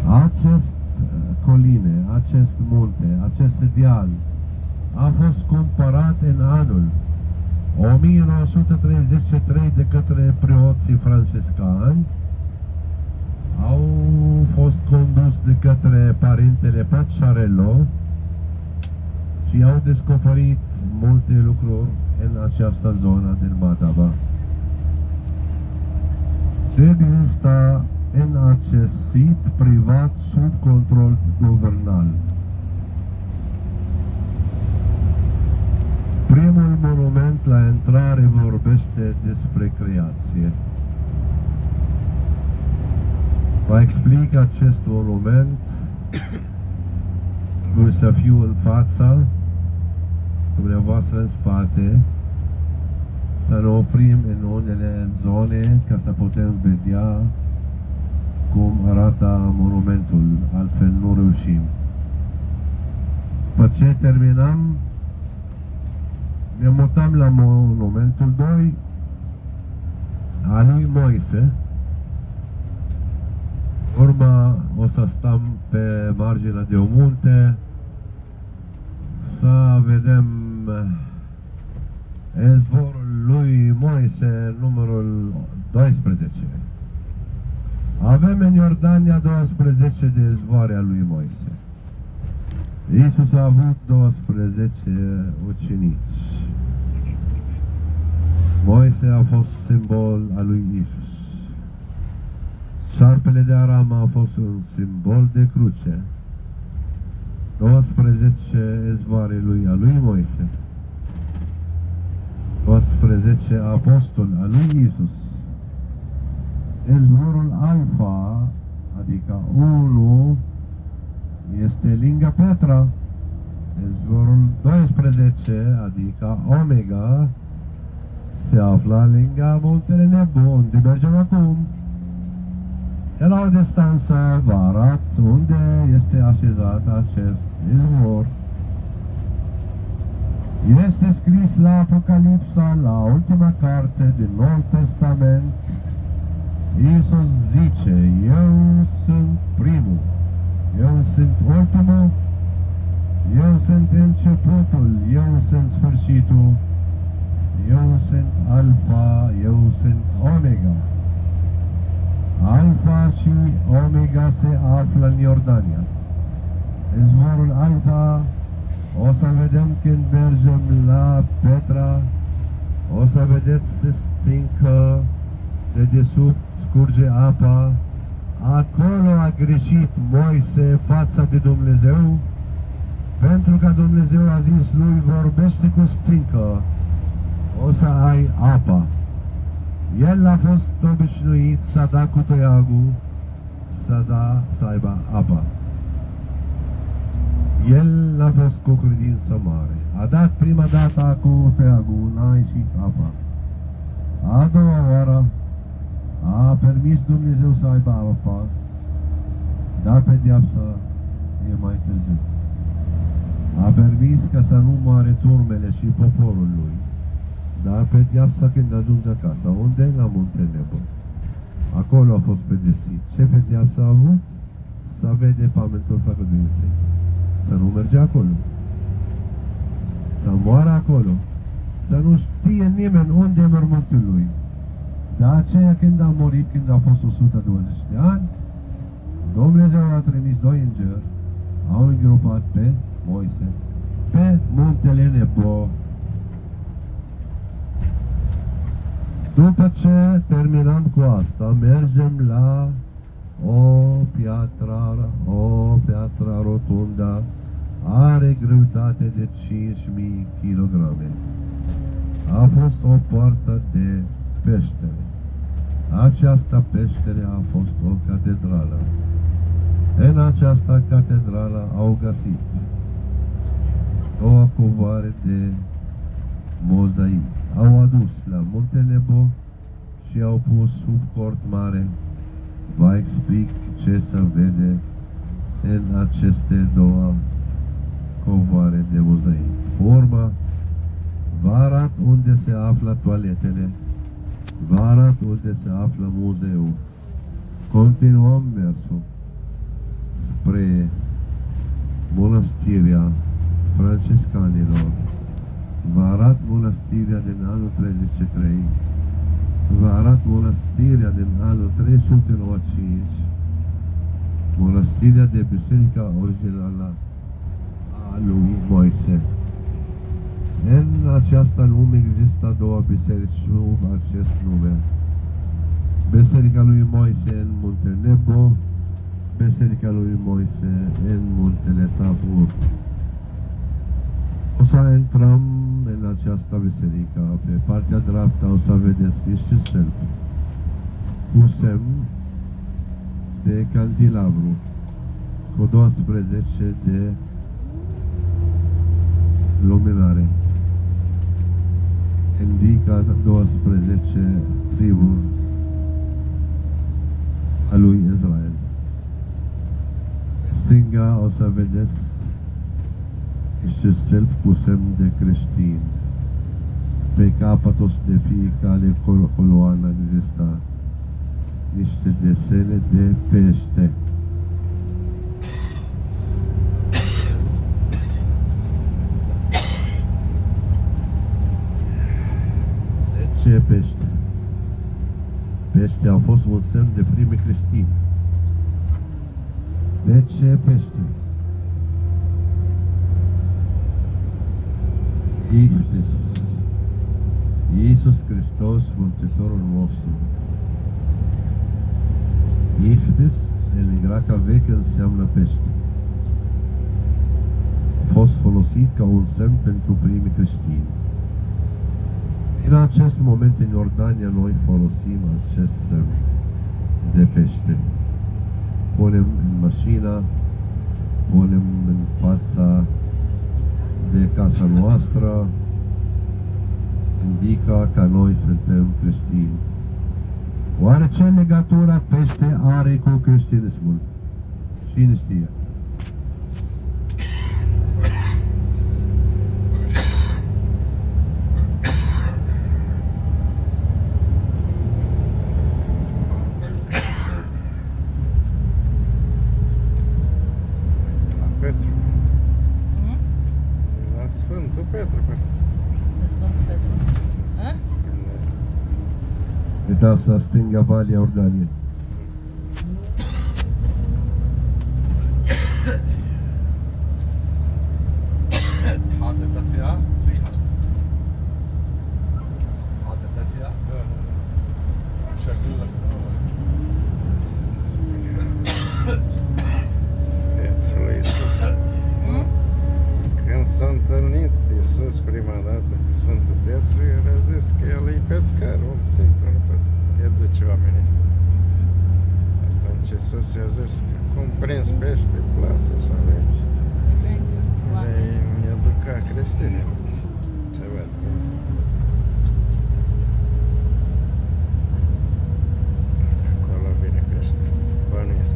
Acest coline, acest munte, acest deal a fost cumpărat în anul 1933 de către preoții franciscani, au fost condus de către părintele Pacciarello și au descoperit multe lucruri în această zonă din Madaba. Și există în acest sit privat sub control guvernal. Primul monument la intrare vorbește despre creație. Vă explic acest monument, trebuie să fiu în fața, dumneavoastră în spate, să ne oprim în unele zone ca să putem vedea cum arată monumentul, altfel nu reușim. După ce terminăm, ne mutăm la monumentul 2 a lui Moise. Urma o să stăm pe marginea de o munte să vedem izvorul lui Moise, numărul 12. Avem în Iordania 12 de izvoare a lui Moise. Iisus a avut 12 ucenici. Moise a fost simbol al lui Iisus. Șarpele de Aram a fost un simbol de cruce. 12 izvoare a lui Moise. 12 apostoli al lui Iisus. Izvorul Alfa, adică 1, este lângă Petra. Izvorul 12, adică Omega, se află lângă Muntele Nebo, unde mergem acum. De la o distanță vă arăt unde este așezat acest izvor. Este scris la Apocalipsa, la ultima carte din Noul Testament. Iisus zice, eu sunt primul, eu sunt ultimul, eu sunt începutul, eu sunt sfârșitul, eu sunt Alfa, eu sunt Omega. Alfa și Omega se află în Iordania. Izvorul Alfa o să vedem când mergem la Petra, o să vedeți se stincă de desubt, scurge apa. Acolo a greșit Moise față de Dumnezeu, pentru că Dumnezeu a zis lui, vorbește cu stincă, o să ai apa. El a fost obișnuit să da cu toiagul, să aibă apa. El n-a fost cu credință mare. A dat prima dată cu toiagul, n-a ieșit apa. A doua oară a permis Dumnezeu să aibă apa, dar pedeapsa e mai târziu. A permis ca să nu moare turmele și poporul lui. Dar pedeapsa când ajunge acasă, unde? La Muntele Nebo. Acolo a fost pedepsit. Ce pedeapsa a avut? Să vede pământul făgăduinței. Să nu merge acolo. Să moară acolo. Să nu știe nimeni unde e mormântul lui. De aceea când a murit, când a fost 120 de ani, Dumnezeu a trimis 2 îngeri, au îngropat pe Moise, pe Muntele Nebo. După ce terminăm cu asta, mergem la o piatră rotundă, are greutate de 5.000 kg. A fost o poartă de peștere. Această peștere a fost o catedrală. În această catedrală au găsit 2 covoare de mozaic. Au adus la Muntele Nebo și au pus sub cort mare. Vă explic ce se vede în aceste 2 covoare de mozaic. Forma, vă arăt unde se află toaletele, vă arăt unde se află muzeul. Continuăm mersul. spre Mănăstirea Franciscanilor. Vă arăt mănăstirea din anul 33. Vă arăt mănăstirea din anul 395. Mănăstirea de biserica originală a lui Moise. În această lume există două biserici sub acest nume. Biserica lui Moise în Munte Nebo, Biserica lui Moise în Muntele Tabor. O să intrăm în această biserică. Pe partea dreaptă o să vedeți niște stâlpi cu semn de cantilabru cu 12 de luminare. Indică 12 triburi a lui Israel. În stânga o să vedeți niște stâlpi cu semn de creștin. Pe capătul de fiecare coloană exista niște desene de pește. De ce pește? Pește a fost un semn de primi creștini. De ce pește? Ichtis, Iisus Hristos, Mântuitorul nostru. Ichtis, în greaca veche, înseamnă pește. A fost folosit ca un semn pentru primii creștini. În acest moment, în Iordania, noi folosim acest semn de pește. Punem în mașină, punem în fața de casa noastră, indică că noi suntem creștini. Oare ce legătură pește are cu creștinismul? Cine știe? Petru. La Sfântul Petru. De Sfântul Petru? A? Uitați să stânga Valea Iordaniei. حاضر تدفئة؟ فيها حاضر تدفئة؟ شكلك Petru Iisus. Când s-a întâlnit Iisus prima dată cu Sfântul Petru, el a zis că el e pescar, om simplu, nu el duce oamenii. Atunci Iisus i-a zis că cum prins pește, plasă și alea. Le educa creștini. Ceva de genul ăsta. Acolo vine pește. Bănuiesc.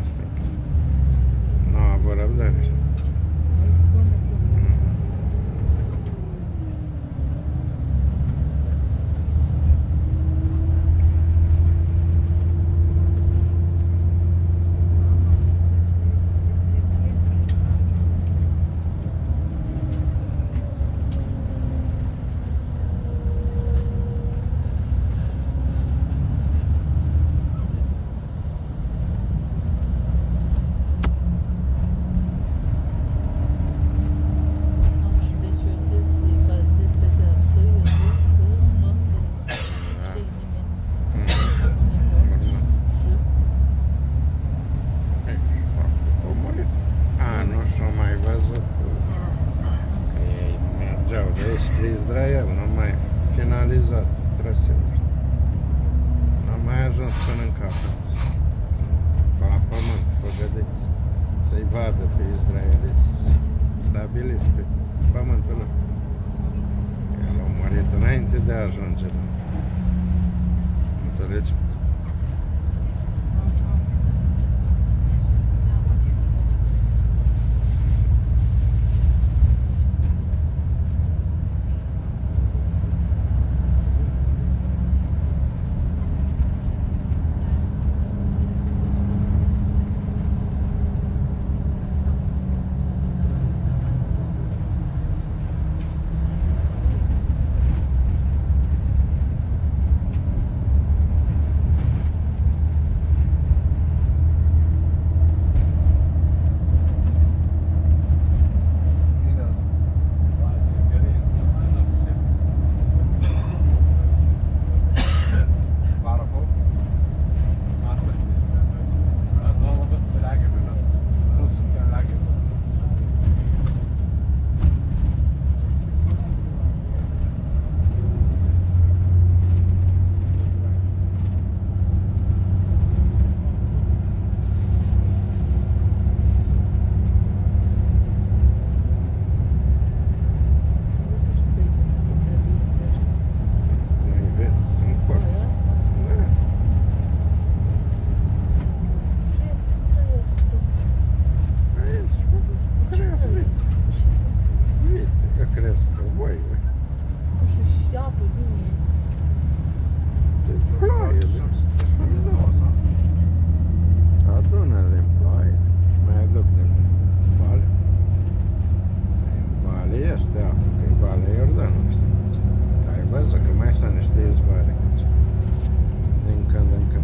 asta e chestia. Nu a avut răbdare. Îi spune că deci eu zis că de pedeapsă, eu zis că nu o să știe nimeni. A murit. A, nu și-o mai văzut. Că ei mergeau de aici spre Israel, nu mai finalizat traseul ăsta. N-am mai ajuns până în capăt. La pământ, făgădiți. Să-i vadă pe israeliți stabiliți pe pământul lor. El a murit înainte de a ajunge la... Înțelegi? Cresc voi. Și apă bine. Ploaie, adună din ploaie. Mai aduc din vale. Vale este apă, că e Valea Iordanului. Ai văzut că mai sunt niște izvoare. Din când în când.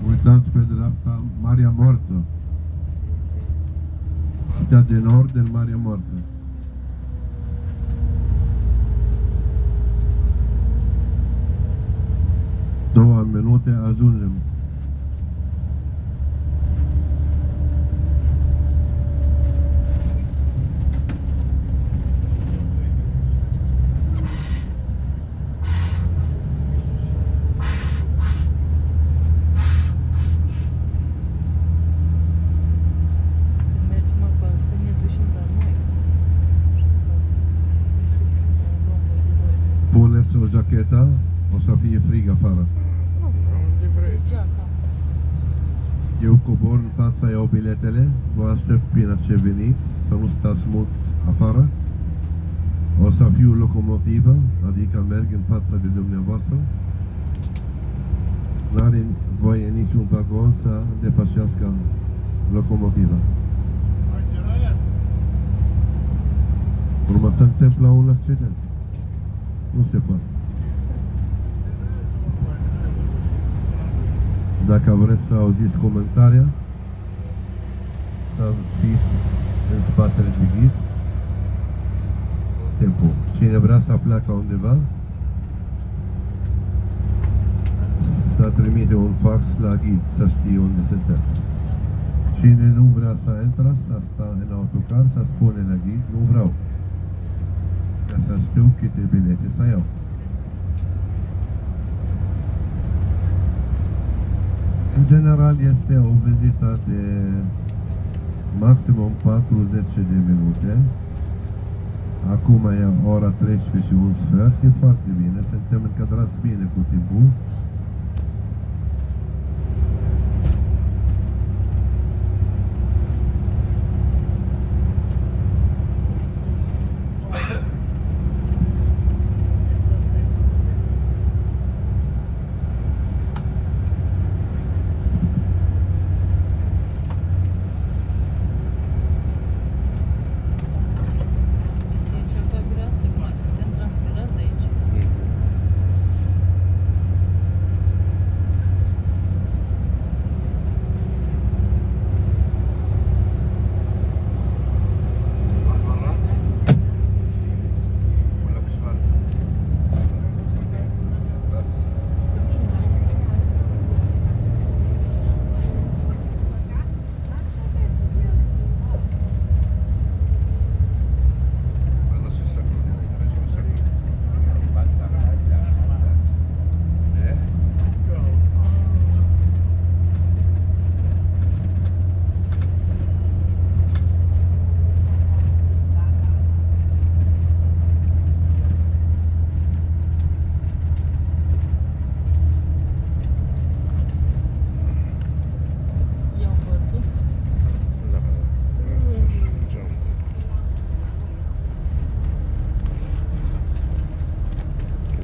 Uitați pe dreapta Marea Moartă. Partea de nord de Marea Moartă. Două minute ajungem. Mergem acolo să ne ducem la noi. Puneți o jachetă, o să fie frig afară. Unde vrei? Geaca. Eu cobor în fața, iau biletele, vă aștept până ce veniți, să nu stați mult afară. O să fiu locomotivă, adică merg în fața de dumneavoastră. N-are voie niciun vagon să depășească locomotiva. Right, Urma se întâmplă un accident. Nu se poate. Dacă vreți să auziți comentarii, să fiți în spatele de ghid. Timpul. Cine vrea să pleacă undeva, să trimite un fax la ghid, să știe unde sunteți. Cine nu vrea să intre, să sta în autocar, să spune la ghid, nu vreau. Ca să știu câte bilete să iau. În general este o vizită de maximum 40 de minute. Acum e ora 13 și un sfert, e foarte bine, suntem încadrați bine cu timpul. Ție ceva grea să noi suntem transferați de aici. مرة ولا فيش فرق؟ بس بلشوا يسكروا هنا يرجعوا يسكروا. ايه؟ Iau bățul. Da. Geam.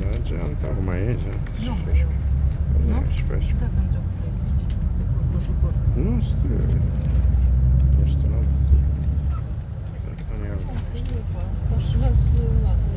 Da, geanta, acum e geanta. Nu. 16. Nu? 16. Da, când geam plec. Nu știu. Nu știu, n-am văzut. Am iau. Asta și las asta.